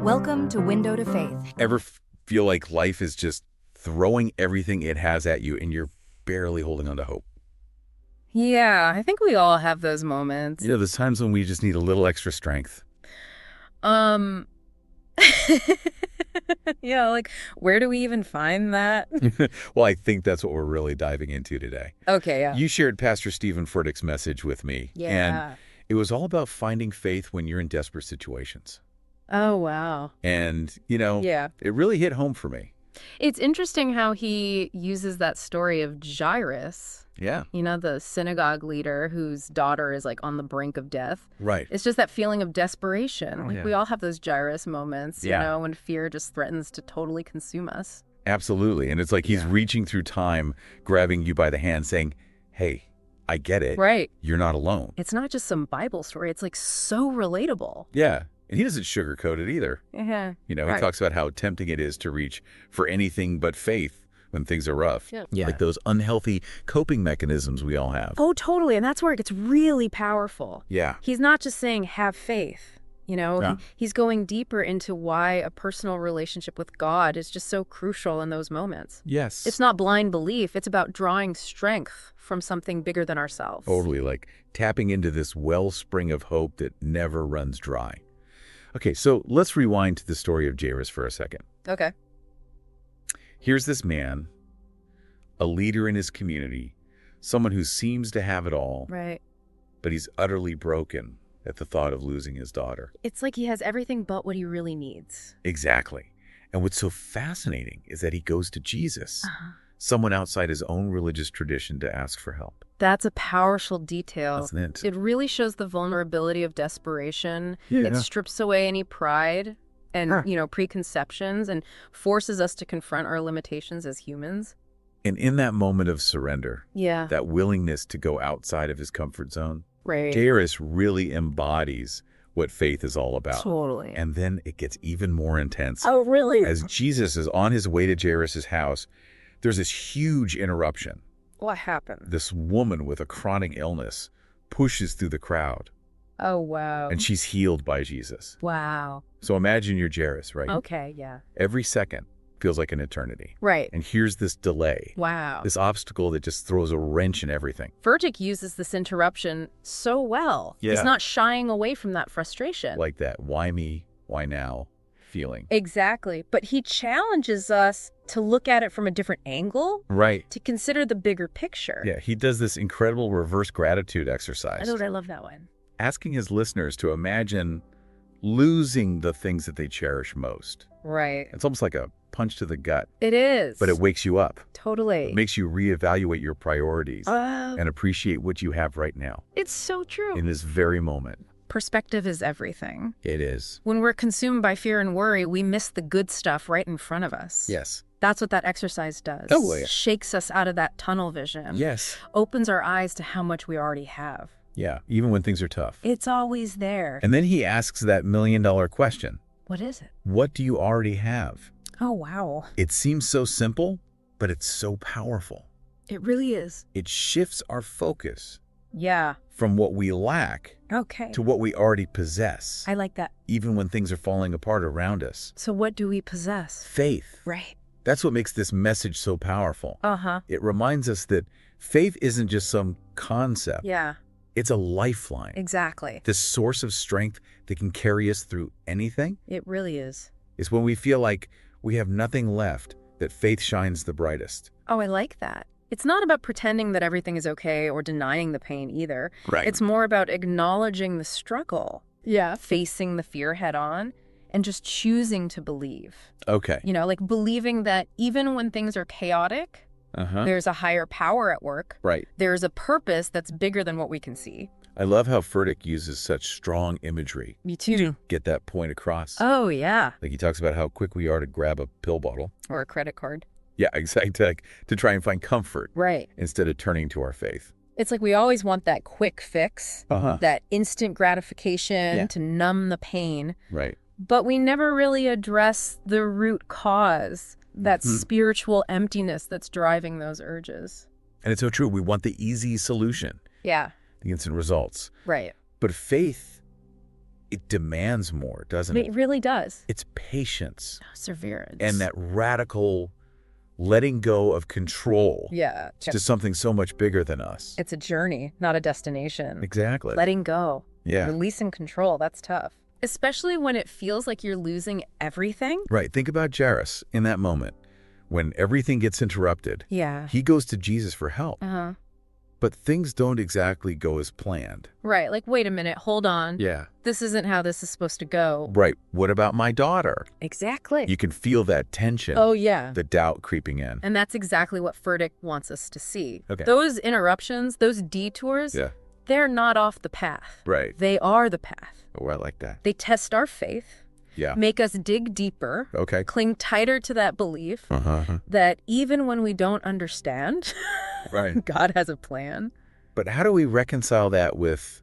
Welcome to Window to Faith. Ever feel like life is just throwing everything it has at you and you're barely holding on to hope? Yeah, I think we all have those moments. You know, there's times when we just need a little extra strength. Yeah, like, where do we even find that? Well, I think that's what we're really diving into today. Okay, yeah. You shared Pastor Steven Furtick's message with me. Yeah. And it was all about finding faith when you're in desperate situations. Oh, wow. And, Yeah. it really hit home for me. It's interesting how he uses that story of Jairus, Yeah. the synagogue leader whose daughter is, like, on the brink of death. Right. It's just that feeling of desperation. Like, yeah. we all have those Jairus moments, Yeah. when fear just threatens to totally consume us. Absolutely. And it's like he's reaching through time, grabbing you by the hand, saying, hey, I get it. Right. You're not alone. It's not just some Bible story. It's, like, so relatable. Yeah. And he doesn't sugarcoat it either. Yeah. He Right. talks about how tempting it is to reach for anything but faith when things are rough. Yeah. Like those unhealthy coping mechanisms we all have. Oh, totally. And that's where it gets really powerful. Yeah. He's not just saying have faith. Yeah. He's going deeper into why a personal relationship with God is just so crucial in those moments. Yes. It's not blind belief. It's about drawing strength from something bigger than ourselves. Totally, like tapping into this wellspring of hope that never runs dry. Okay, so let's rewind to the story of Jairus for a second. Okay. Here's this man, a leader in his community, someone who seems to have it all, Right. but he's utterly broken at the thought of losing his daughter. It's like he has everything but what he really needs. Exactly. And what's so fascinating is that he goes to Jesus, Uh-huh. someone outside his own religious tradition, to ask for help. That's a powerful detail. Doesn't it? It really shows the vulnerability of desperation. Yeah. It strips away any pride and, preconceptions and forces us to confront our limitations as humans. And in that moment of surrender, Yeah. that willingness to go outside of his comfort zone, Right. Jairus really embodies what faith is all about. Totally. And then it gets even more intense. Oh, really? As Jesus is on his way to Jairus' house, there's this huge interruption. What happened? This woman with a chronic illness pushes through the crowd, Oh, wow. and she's healed by Jesus. Wow. So imagine you're Jairus, right? Okay, yeah. Every second feels like an eternity. Right. And here's this delay, Wow. this obstacle that just throws a wrench in everything. Furtick uses this interruption so well. Yeah. He's not shying away from that frustration. Like that why me, why now feeling. Exactly. But he challenges us to look at it from a different angle, Right. to consider the bigger picture. Yeah, he does this incredible reverse gratitude exercise, I love that one. asking his listeners to imagine losing the things that they cherish most. Right. It's almost like a punch to the gut, It is. but it wakes you up. Totally. It makes you reevaluate your priorities Oh, and appreciate what you have right now it's so true. in this very moment. Perspective is everything. It is. When we're consumed by fear and worry, we miss the good stuff right in front of us. Yes. That's what that exercise does. Oh, yeah. Shakes us out of that tunnel vision. Yes. Opens our eyes to how much we already have. Yeah, even when things are tough. It's always there. And then he asks that million-dollar question. What is it? What do you already have? Oh, wow. It seems so simple, but it's so powerful. It really is. It shifts our focus Yeah. from what we lack Okay. to what we already possess, I like that. even when things are falling apart around us. So what do we possess? Faith. Right. That's what makes this message so powerful. Uh-huh. It reminds us that faith isn't just some concept. Yeah, It's a lifeline. exactly. This source of strength that can carry us through anything. It really is. It's when we feel like we have nothing left that faith shines the brightest. Oh, I like that. It's not about pretending that everything is okay or denying the pain either. Right. It's more about acknowledging the struggle. Yeah. Facing the fear head on and just choosing to believe. Okay. Like believing that even when things are chaotic, Uh-huh. there's a higher power at work. Right. There's a purpose that's bigger than what we can see. I love how Furtick uses such strong imagery. Me too. Get that point across. Oh, yeah. Like he talks about how quick we are to grab a pill bottle. Or a credit card. Yeah, exactly. Like, to try and find comfort Right. instead of turning to our faith. It's like we always want that quick fix, Uh-huh. that instant gratification Yeah. to numb the pain. Right. But we never really address the root cause, that spiritual emptiness that's driving those urges. And it's so true. We want the easy solution, Yeah, the instant results. right. But faith it demands more, doesn't it? It really does. It's patience Perseverance. and that radical letting go of control Yeah. to something so much bigger than us. It's a journey, not a destination. Exactly. Letting go. Yeah. Releasing control. That's tough. Especially when it feels like you're losing everything. Right. Think about Jairus in that moment when everything gets interrupted. Yeah. He goes to Jesus for help. Uh-huh. But things don't exactly go as planned. Right. Like, wait a minute. Hold on. Yeah. This isn't how this is supposed to go. Right. What about my daughter? Exactly. You can feel that tension. Oh, yeah. The doubt creeping in. And that's exactly what Furtick wants us to see. Okay. Those interruptions, those detours, Yeah. they're not off the path. Right. They are the path. Oh, I like that. They test our faith, Yeah. make us dig deeper, Okay. cling tighter to that belief Uh-huh. that even when we don't understand, Right. God has a plan. But how do we reconcile that with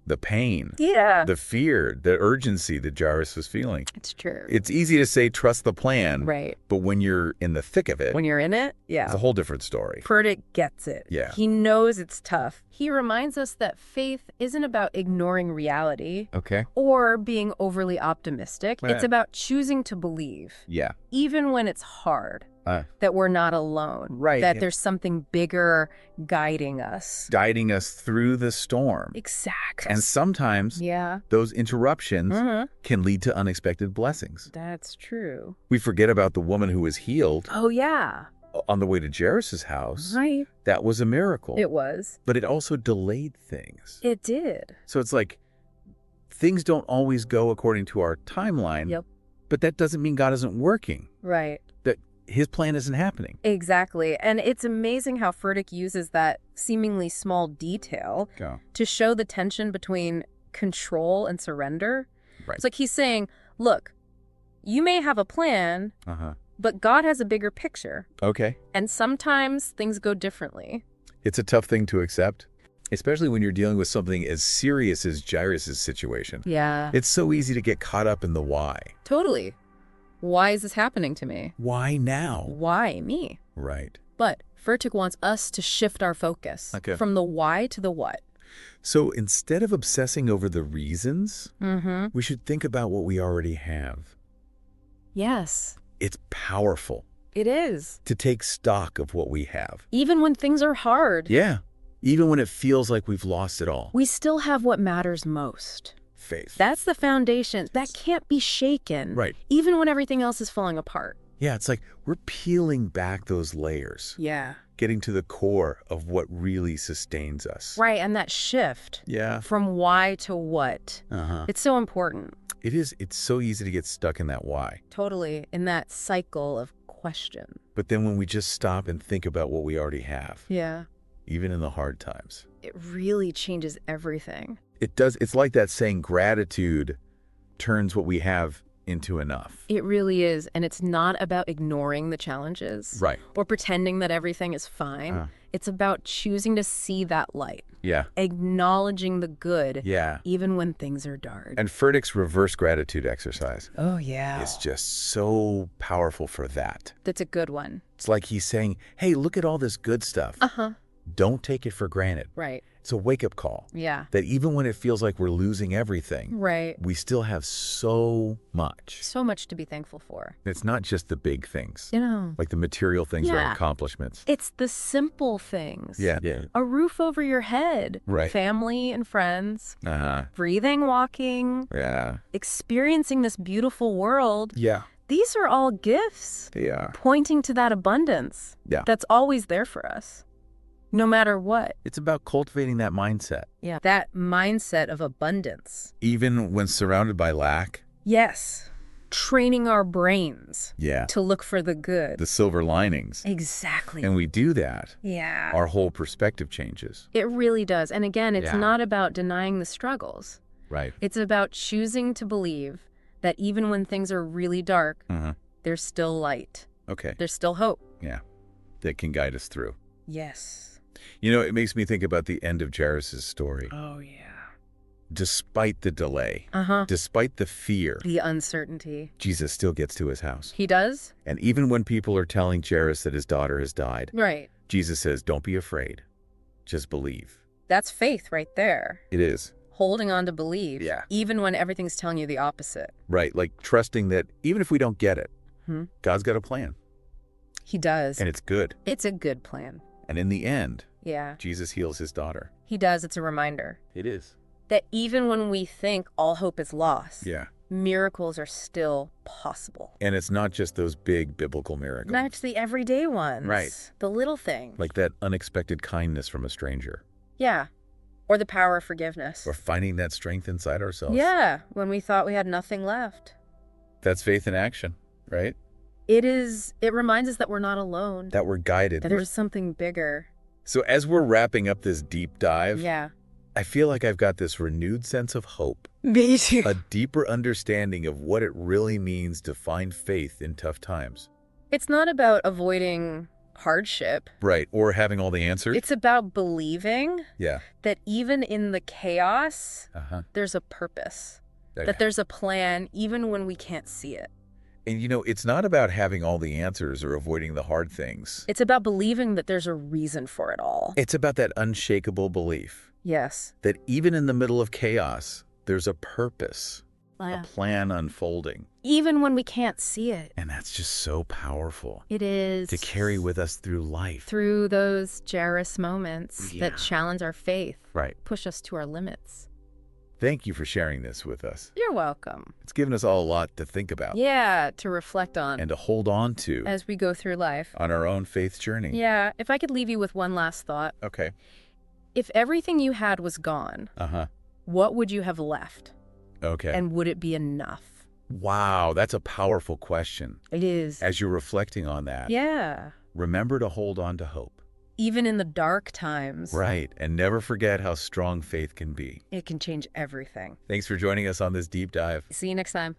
the pain, Yeah. the fear, the urgency that Jairus was feeling? It's true. It's easy to say trust the plan, Right. but when you're in the thick of it, When you're in it, it's yeah. a whole different story. Furtick gets it. Yeah. He knows it's tough. He reminds us that faith isn't about ignoring reality Okay. or being overly optimistic. Right. It's about choosing to believe, Yeah. even when it's hard, Uh, that we're not alone. Right. That Yeah. there's something bigger guiding us. Guiding us through the storm. Exactly. And sometimes Yeah. those interruptions Mhm. can lead to unexpected blessings. That's true. We forget about the woman who was healed Oh, yeah. on the way to Jairus' house. Right. That was a miracle. It was. But it also delayed things. It did. So it's like things don't always go according to our timeline. Yep. But that doesn't mean God isn't working, Right. that his plan isn't happening. Exactly. And it's amazing how Furtick uses that seemingly small detail Go. to show the tension between control and surrender. Right. It's like he's saying, look, you may have a plan, Uh-huh. but God has a bigger picture. Okay. And sometimes things go differently. It's a tough thing to accept, especially when you're dealing with something as serious as Jairus' situation. Yeah. It's so easy to get caught up in the why. Totally. Why is this happening to me? Why now? Why me? Right. But Furtick wants us to shift our focus Okay. from the why to the what. So instead of obsessing over the reasons, Mm-hmm. we should think about what we already have. Yes, It's powerful it is. to take stock of what we have. Even when things are hard, Yeah. Even when it feels like we've lost it all. we still have what matters most. Faith. That's the foundation. That can't be shaken. Right. Even when everything else is falling apart. Yeah, it's like we're peeling back those layers, Yeah. getting to the core of what really sustains us. Right, and that shift Yeah. from why to what, Uh-huh. it's so important. It is. It's so easy to get stuck in that why. Totally, in that cycle of question. But then when we just stop and think about what we already have, Yeah. even in the hard times, It really changes everything. it does. It's like that saying, gratitude turns what we have into enough. It really is, and it's not about ignoring the challenges. Right. Or pretending that everything is fine. It's about choosing to see that light, Yeah. acknowledging the good, Yeah. even when things are dark. And Furtick's reverse gratitude exercise Oh, yeah. is just so powerful for that. That's a good one. It's like he's saying, hey, look at all this good stuff. Uh-huh. Don't take it for granted. Right. It's a wake-up call Yeah. that even when it feels like we're losing everything, Right. we still have so much. So much to be thankful for. It's not just the big things, You know, like the material things or Yeah. accomplishments. it's the simple things. Yeah. A roof over your head. Right. Family and friends. Uh-huh. Breathing, walking, Yeah. experiencing this beautiful world. Yeah. These are all gifts They are. pointing to that abundance Yeah. that's always there for us, no matter what. It's about cultivating that mindset, Yeah. That mindset of abundance. even when surrounded by lack. Yes. Training our brains Yeah. to look for the good. The silver linings. Exactly. And we do that, Yeah. our whole perspective changes. It really does. And again, it's Yeah. not about denying the struggles. Right. It's about choosing to believe that even when things are really dark, Uh-huh. there's still light. Okay. There's still hope. Yeah. That can guide us through. Yes. You know, it makes me think about the end of Jairus' story. Oh, yeah. Despite the delay, Uh-huh. despite the fear, The uncertainty. Jesus still gets to his house. He does? And even when people are telling Jairus that his daughter has died, Right. Jesus says, don't be afraid. Just believe. That's faith right there. It is. Holding on to belief, Yeah. even when everything's telling you the opposite. Right, like trusting that even if we don't get it, Hmm? God's got a plan, He does. and it's good. It's a good plan. And in the end, Yeah, Jesus heals his daughter. he does. It's a reminder It is. that even when we think all hope is lost, Yeah. miracles are still possible. And it's not just those big biblical miracles. Not the everyday ones. Right. The little things. Like that unexpected kindness from a stranger. Yeah. Or the power of forgiveness. Or finding that strength inside ourselves. Yeah, when we thought we had nothing left. That's faith in action, right? It reminds us that we're not alone. That we're guided. That there's something bigger. So as we're wrapping up this deep dive, Yeah. I feel like I've got this renewed sense of hope. Me too. A deeper understanding of what it really means to find faith in tough times. It's not about avoiding hardship. Right, or having all the answers. It's about believing Yeah. that even in the chaos, Uh-huh. there's a purpose. Okay. That there's a plan even when we can't see it. And it's not about having all the answers or avoiding the hard things. It's about believing that there's a reason for it all. It's about that unshakable belief Yes. that even in the middle of chaos, there's a purpose, Yeah. a plan unfolding. Even when we can't see it. And that's just so powerful It is. to carry with us through life. Through those Jairus moments Yeah. that challenge our faith, Right. push us to our limits. Thank you for sharing this with us. You're welcome. It's given us all a lot to think about Yeah, to reflect on and to hold on to as we go through life. on our own faith journey. Yeah, if I could leave you with one last thought. Okay. If everything you had was gone, Uh-huh. what would you have left? Okay. And would it be enough? Wow, that's a powerful question. It is. As you're reflecting on that, Yeah. remember to hold on to hope. Even in the dark times, Right, and never forget how strong faith can be. it can change everything. Thanks for joining us on this deep dive. See you next time.